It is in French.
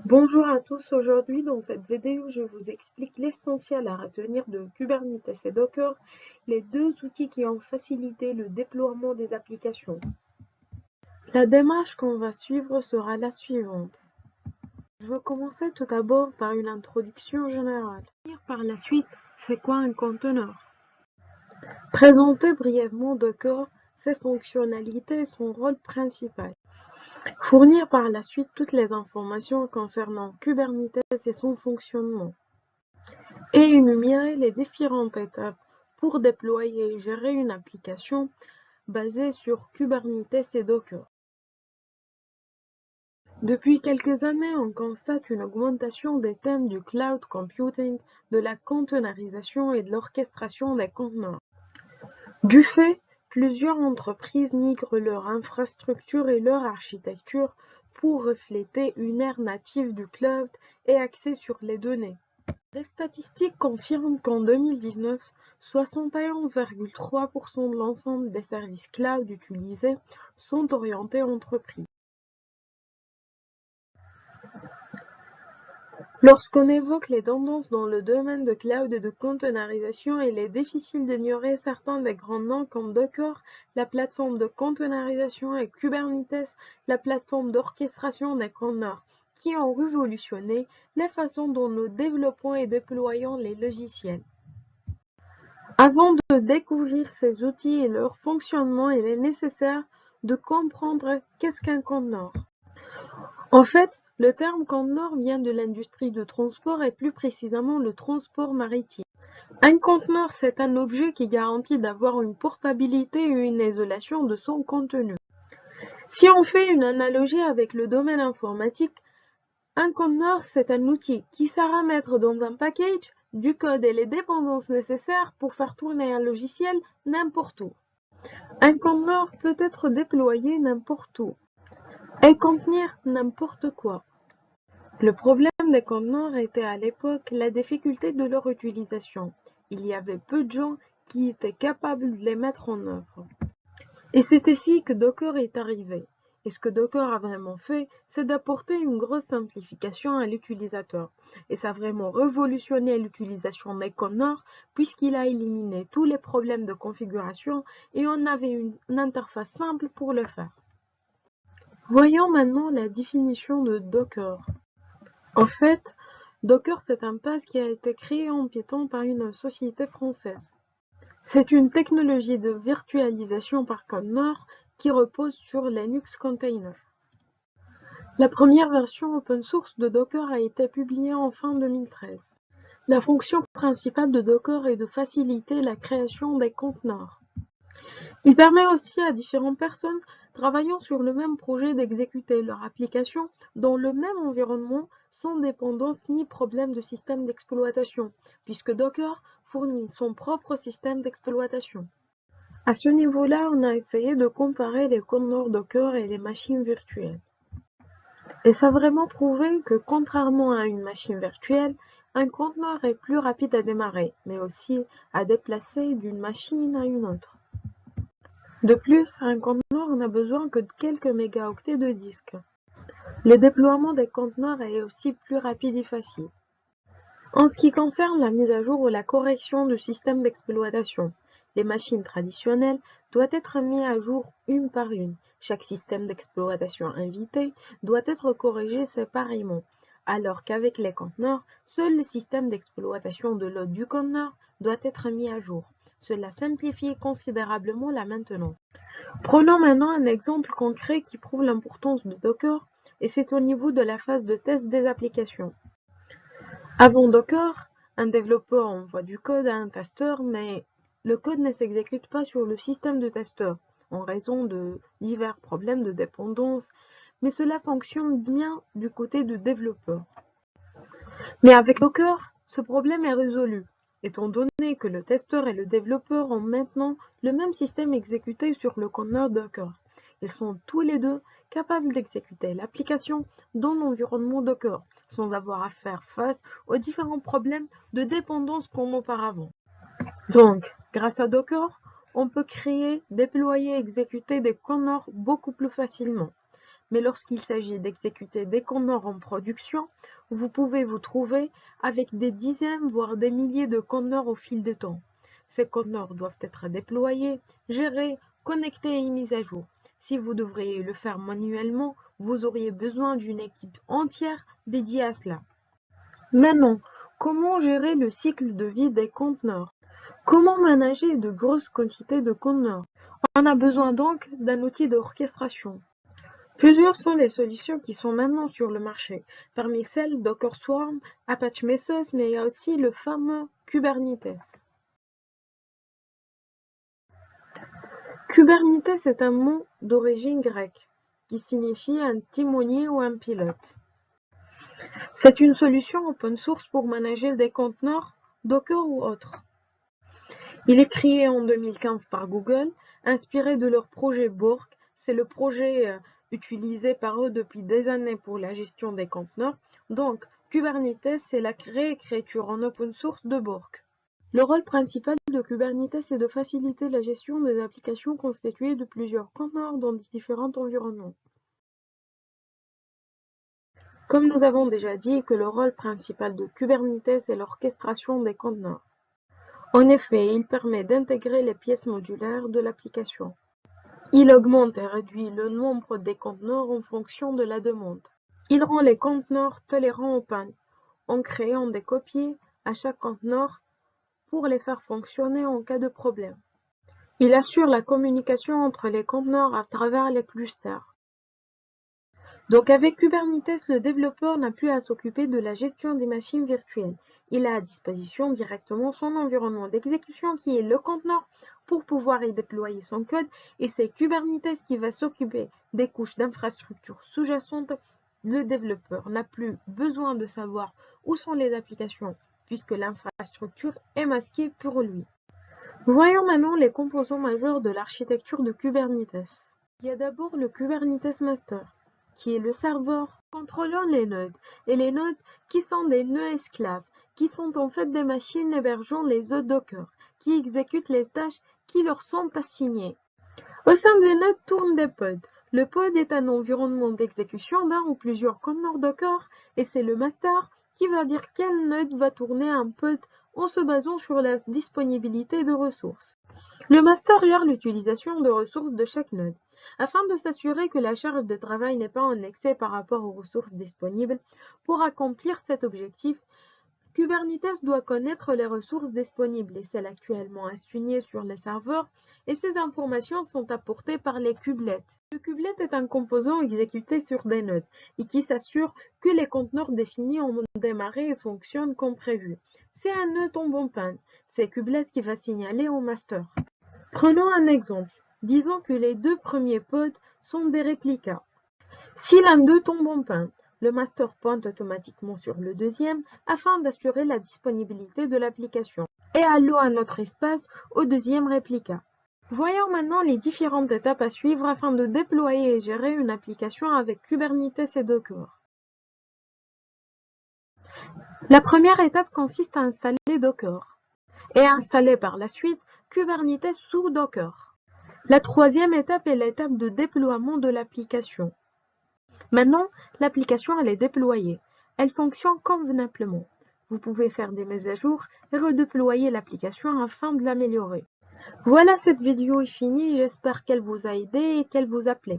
Bonjour à tous, aujourd'hui dans cette vidéo je vous explique l'essentiel à retenir de Kubernetes et Docker, les deux outils qui ont facilité le déploiement des applications. La démarche qu'on va suivre sera la suivante. Je veux commencer tout d'abord par une introduction générale. Par la suite, c'est quoi un conteneur? Présenter brièvement Docker, ses fonctionnalités et son rôle principal. Fournir par la suite toutes les informations concernant Kubernetes et son fonctionnement. Et énumérer les différentes étapes pour déployer et gérer une application basée sur Kubernetes et Docker. Depuis quelques années, on constate une augmentation des thèmes du cloud computing, de la containerisation et de l'orchestration des conteneurs. Du fait, plusieurs entreprises migrent leur infrastructure et leur architecture pour refléter une ère native du cloud et axée sur les données. Les statistiques confirment qu'en 2019, 71,3% de l'ensemble des services cloud utilisés sont orientés entreprises. Lorsqu'on évoque les tendances dans le domaine de cloud et de containerisation, il est difficile d'ignorer certains des grands noms comme Docker, la plateforme de containerisation, et Kubernetes, la plateforme d'orchestration des conteneurs, qui ont révolutionné la façon dont nous développons et déployons les logiciels. Avant de découvrir ces outils et leur fonctionnement, il est nécessaire de comprendre qu'est-ce qu'un conteneur. En fait, le terme conteneur vient de l'industrie de transport et plus précisément le transport maritime. Un conteneur, c'est un objet qui garantit d'avoir une portabilité et une isolation de son contenu. Si on fait une analogie avec le domaine informatique, un conteneur, c'est un outil qui sert à mettre dans un package du code et les dépendances nécessaires pour faire tourner un logiciel n'importe où. Un conteneur peut être déployé n'importe où et contenir n'importe quoi. Le problème des conteneurs était à l'époque la difficulté de leur utilisation. Il y avait peu de gens qui étaient capables de les mettre en œuvre. Et c'est ici que Docker est arrivé. Et ce que Docker a vraiment fait, c'est d'apporter une grosse simplification à l'utilisateur. Et ça a vraiment révolutionné l'utilisation des conteneurs puisqu'il a éliminé tous les problèmes de configuration et on avait une interface simple pour le faire. Voyons maintenant la définition de Docker. En fait, Docker c'est un PaaS qui a été créé en Python par une société française. C'est une technologie de virtualisation par conteneur qui repose sur Linux Container. La première version open source de Docker a été publiée en fin 2013. La fonction principale de Docker est de faciliter la création des conteneurs. Il permet aussi à différentes personnes travaillant sur le même projet d'exécuter leur application dans le même environnement sans dépendance ni problème de système d'exploitation, puisque Docker fournit son propre système d'exploitation. À ce niveau-là, on a essayé de comparer les conteneurs Docker et les machines virtuelles. Et ça a vraiment prouvé que contrairement à une machine virtuelle, un conteneur est plus rapide à démarrer, mais aussi à déplacer d'une machine à une autre. De plus, un conteneur n'a besoin que de quelques mégaoctets de disque. Le déploiement des conteneurs est aussi plus rapide et facile. En ce qui concerne la mise à jour ou la correction du système d'exploitation, les machines traditionnelles doivent être mises à jour une par une. Chaque système d'exploitation invité doit être corrigé séparément, alors qu'avec les conteneurs, seul le système d'exploitation de l'hôte du conteneur doit être mis à jour. Cela simplifie considérablement la maintenance. Prenons maintenant un exemple concret qui prouve l'importance de Docker, et c'est au niveau de la phase de test des applications. Avant Docker, un développeur envoie du code à un testeur, mais le code ne s'exécute pas sur le système de testeur, en raison de divers problèmes de dépendance, mais cela fonctionne bien du côté du développeur. Mais avec Docker, ce problème est résolu, étant donné que le testeur et le développeur ont maintenant le même système exécuté sur le conteneur Docker. Ils sont tous les deux capables d'exécuter l'application dans l'environnement Docker, sans avoir à faire face aux différents problèmes de dépendance comme auparavant. Donc, grâce à Docker, on peut créer, déployer et exécuter des conteneurs beaucoup plus facilement. Mais lorsqu'il s'agit d'exécuter des conteneurs en production, vous pouvez vous trouver avec des dizaines voire des milliers de conteneurs au fil du temps. Ces conteneurs doivent être déployés, gérés, connectés et mis à jour. Si vous devriez le faire manuellement, vous auriez besoin d'une équipe entière dédiée à cela. Maintenant, comment gérer le cycle de vie des conteneurs? Comment manager de grosses quantités de conteneurs? On a besoin donc d'un outil d'orchestration. Plusieurs sont les solutions qui sont maintenant sur le marché. Parmi celles, Docker Swarm, Apache Mesos, mais il y a aussi le fameux Kubernetes. Kubernetes est un mot d'origine grecque qui signifie un timonier ou un pilote. C'est une solution open source pour manager des conteneurs Docker ou autres. Il est créé en 2015 par Google, inspiré de leur projet Borg. C'est le projet utilisé par eux depuis des années pour la gestion des conteneurs. Donc, Kubernetes, c'est la réécriture en open source de Borg. Le rôle principal de Kubernetes est de faciliter la gestion des applications constituées de plusieurs conteneurs dans différents environnements. Comme nous avons déjà dit que le rôle principal de Kubernetes est l'orchestration des conteneurs. En effet, il permet d'intégrer les pièces modulaires de l'application. Il augmente et réduit le nombre des conteneurs en fonction de la demande. Il rend les conteneurs tolérants aux pannes, en créant des copies à chaque conteneur pour les faire fonctionner en cas de problème. Il assure la communication entre les conteneurs à travers les clusters. Donc avec Kubernetes, le développeur n'a plus à s'occuper de la gestion des machines virtuelles. Il a à disposition directement son environnement d'exécution qui est le conteneur pour pouvoir y déployer son code, et c'est Kubernetes qui va s'occuper des couches d'infrastructure sous-jacentes. Le développeur n'a plus besoin de savoir où sont les applications puisque l'infrastructure est masquée pour lui. Voyons maintenant les composants majeurs de l'architecture de Kubernetes. Il y a d'abord le Kubernetes Master, qui est le serveur contrôlant les nodes, et les nodes qui sont des nœuds esclaves, qui sont en fait des machines hébergeant les œufs Docker, qui exécutent les tâches qui leur sont assignées. Au sein des nodes tournent des pods. Le pod est un environnement d'exécution d'un ou plusieurs conteneurs Docker, et c'est le master qui va dire quel node va tourner un pod en se basant sur la disponibilité de ressources. Le master gère l'utilisation de ressources de chaque node. Afin de s'assurer que la charge de travail n'est pas en excès par rapport aux ressources disponibles, pour accomplir cet objectif, Kubernetes doit connaître les ressources disponibles et celles actuellement assignées sur les serveurs, et ces informations sont apportées par les kubelets. Le kubelet est un composant exécuté sur des nodes et qui s'assure que les conteneurs définis ont démarré et fonctionnent comme prévu. Si un nœud tombe en panne, c'est kubelet qui va signaler au master. Prenons un exemple. Disons que les deux premiers pods sont des réplicas. Si l'un d'eux tombe en panne, le master pointe automatiquement sur le deuxième afin d'assurer la disponibilité de l'application et alloue un autre espace au deuxième réplica. Voyons maintenant les différentes étapes à suivre afin de déployer et gérer une application avec Kubernetes et Docker. La première étape consiste à installer Docker et à installer par la suite Kubernetes sous Docker. La troisième étape est l'étape de déploiement de l'application. Maintenant, l'application est déployée. Elle fonctionne convenablement. Vous pouvez faire des mises à jour et redéployer l'application afin de l'améliorer. Voilà, cette vidéo est finie. J'espère qu'elle vous a aidé et qu'elle vous a plu.